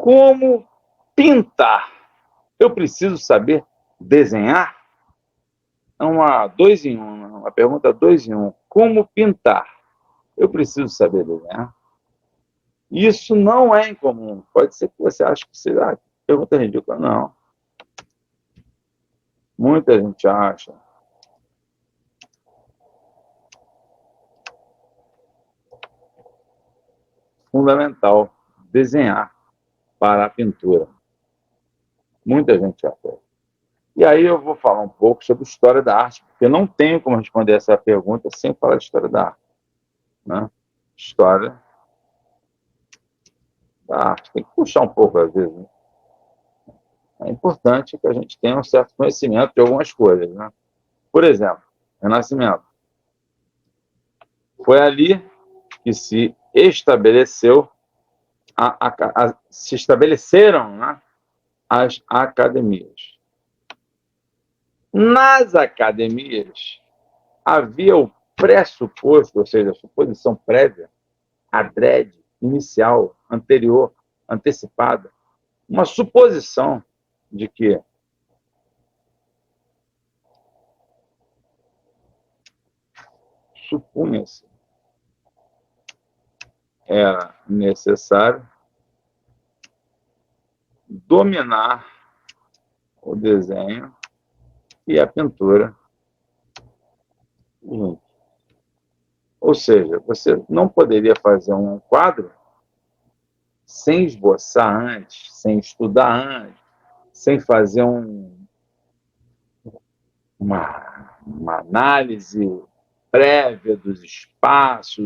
Como pintar? Eu preciso saber desenhar? É uma 2 em 1, uma pergunta 2 em 1. Como pintar? Eu preciso saber desenhar? Isso não é incomum. Pode ser que você ache que seja pergunta ridícula. Não. Muita gente acha. Fundamental desenhar para a pintura. Muita gente acha. E aí eu vou falar um pouco sobre história da arte, porque não tenho como responder essa pergunta sem falar de história da arte. Né? História da arte. Tem que puxar um pouco, às vezes. Né? É importante que a gente tenha um certo conhecimento de algumas coisas. Né? Por exemplo, Renascimento. Foi ali que se estabeleceu se estabeleceram, né, as academias. Nas academias havia o pressuposto, ou seja, a suposição prévia, adrede, inicial, anterior, antecipada, uma suposição de que supunha-se era necessário dominar o desenho e a pintura juntos. Ou seja, você não poderia fazer um quadro sem esboçar antes, sem estudar antes, sem fazer uma análise prévia dos espaços.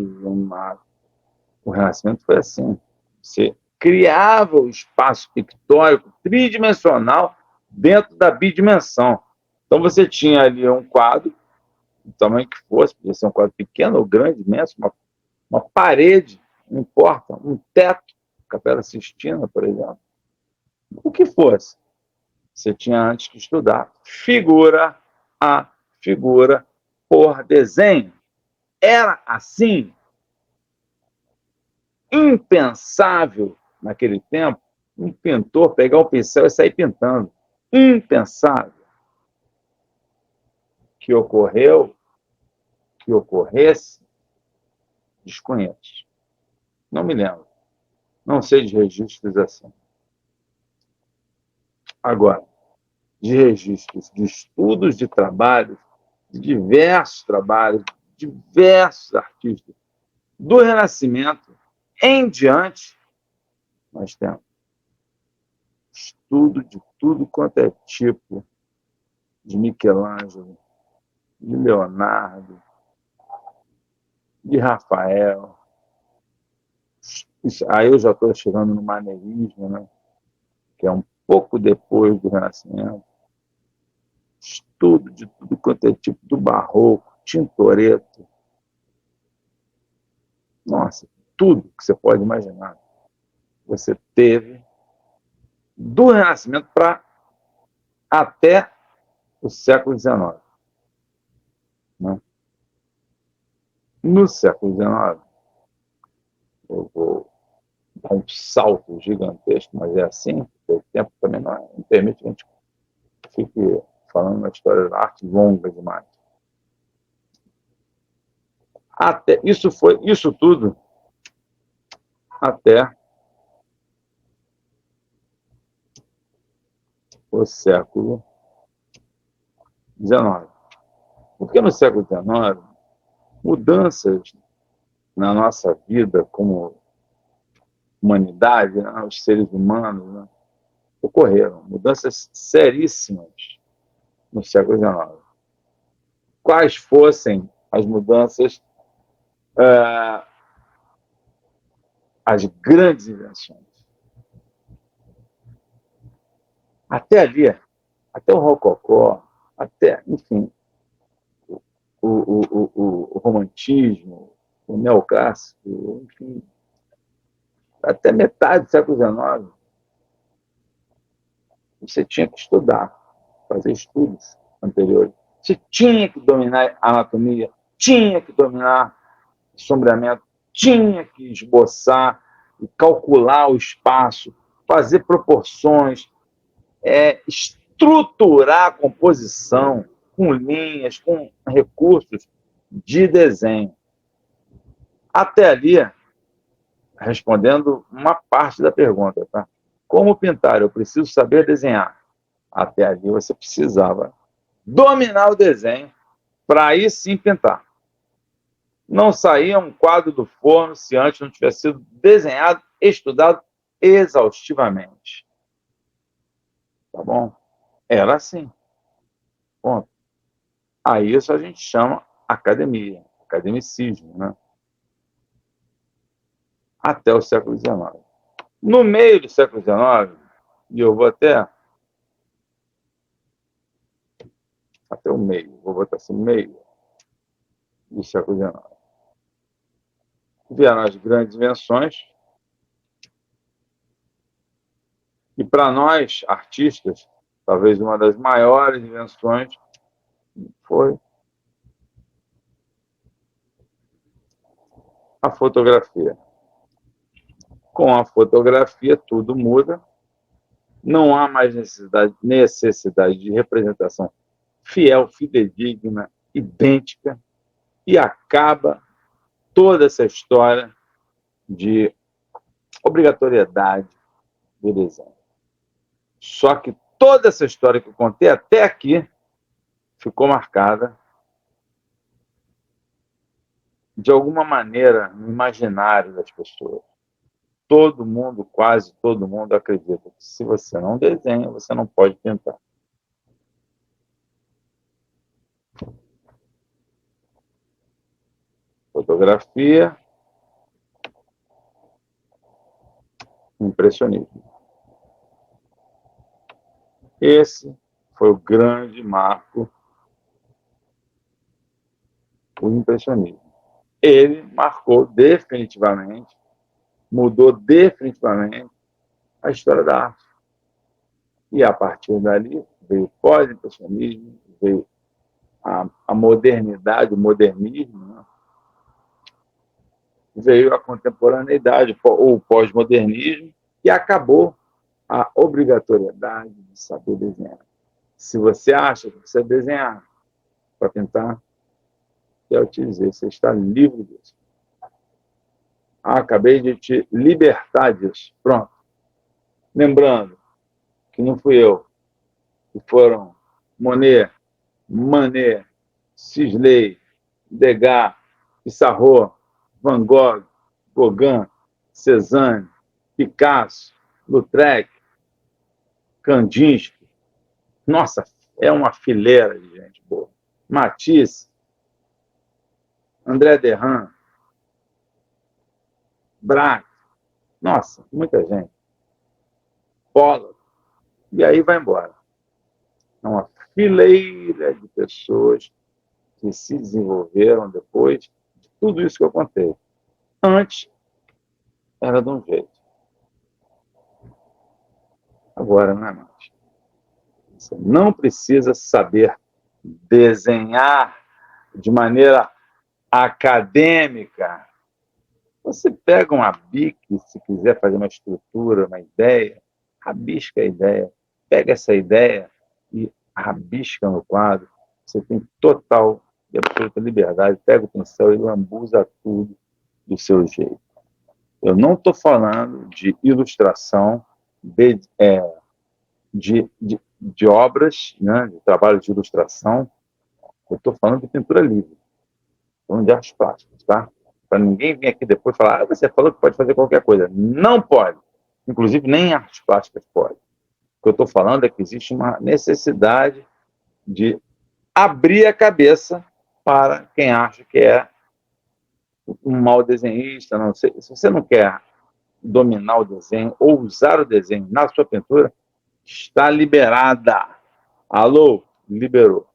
O Renascimento foi assim. Você criava o espaço pictórico tridimensional dentro da bidimensão. Então, você tinha ali um quadro, do tamanho que fosse, podia ser um quadro pequeno ou grande, imenso, uma parede, não importa, um teto, Capela Sistina, por exemplo. O que fosse. Você tinha antes que estudar figura a figura por desenho. Era assim, impensável naquele tempo, um pintor pegar um pincel e sair pintando. Impensável. Que ocorresse, desconheço. Não me lembro. Não sei de registros assim. Agora, de registros de estudos de trabalhos, de diversos trabalhos, diversos artistas, do Renascimento em diante, nós temos estudo de tudo quanto é tipo, de Michelangelo, de Leonardo, de Rafael. Aí eu já estou chegando no maneirismo, né? Que é um pouco depois do Renascimento. Estudo de tudo quanto é tipo, do Barroco, Tintoretto. Nossa, tudo que você pode imaginar. Você teve do Renascimento para até o século XIX. Né? No século XIX, eu vou dar um salto gigantesco, mas é assim, porque o tempo também não permite que a gente fique falando uma história da arte longa demais. Até, isso tudo até o século XIX. Porque no século XIX, mudanças na nossa vida como humanidade, né, os seres humanos, né, ocorreram. Mudanças seríssimas no século XIX. Quais fossem as mudanças, as grandes invenções? Até ali, até o Rococó, até, enfim, o romantismo, o neoclássico, enfim, até metade do século XIX, você tinha que estudar, fazer estudos anteriores. Você tinha que dominar a anatomia, tinha que dominar o sombreamento, tinha que esboçar e calcular o espaço, fazer proporções, estruturar a composição com linhas, com recursos de desenho. Até ali, respondendo uma parte da pergunta, tá? Como pintar? Eu preciso saber desenhar. Até ali você precisava dominar o desenho para aí sim pintar. Não saía um quadro do forno se antes não tivesse sido desenhado, estudado exaustivamente. Tá bom? Era assim. Ponto. A isso a gente chama academia, academicismo, né? Até o século XIX. No meio do século XIX, e eu vou até o meio, vou botar assim, meio do século XIX. Vieram as grandes invenções, e para nós, artistas, talvez uma das maiores invenções foi a fotografia. Com a fotografia, tudo muda, não há mais necessidade de representação fiel, fidedigna, idêntica, e acaba toda essa história de obrigatoriedade do desenho. Só que toda essa história que eu contei até aqui ficou marcada de alguma maneira no imaginário das pessoas. Todo mundo, quase todo mundo, acredita que se você não desenha, você não pode pintar. Fotografia, impressionismo. Esse foi o grande marco, o impressionismo. Ele marcou definitivamente, mudou definitivamente a história da arte. E a partir dali veio o pós-impressionismo, veio a modernidade, o modernismo, né? Veio a contemporaneidade, ou o pós-modernismo, e acabou a obrigatoriedade de saber desenhar. Se você acha que precisa desenhar para pintar, eu te dizer, você está livre disso. Acabei de te libertar disso. Pronto. Lembrando que não fui eu, que foram Monet, Manet, Sisley, Degas, Pissarro, Van Gogh, Gauguin, Cézanne, Picasso, Lautrec, Kandinsky. Nossa, é uma fileira de gente boa. Matisse, André Derain, Braque. Nossa, muita gente. Pollock. E aí vai embora. É uma fileira de pessoas que se desenvolveram depois de tudo isso que eu contei. Antes, era de um jeito. Agora não é mais. Você não precisa saber desenhar de maneira acadêmica. Você pega uma bic, se quiser fazer uma estrutura, uma ideia, rabisca a ideia, pega essa ideia e rabisca no quadro. Você tem total e absoluta liberdade, pega o pincel e lambuza tudo do seu jeito. Eu não estou falando de ilustração, de obras, né, de trabalho de ilustração. Eu estou falando de pintura livre, falando de artes plásticas, tá? Para ninguém vir aqui depois falar, você falou que pode fazer qualquer coisa. Não pode. Inclusive, nem artes plásticas pode. O que eu estou falando é que existe uma necessidade de abrir a cabeça para quem acha que é um mau desenhista. Não sei. Se você não quer dominar o desenho ou usar o desenho na sua pintura, está liberada. Alô? Liberou.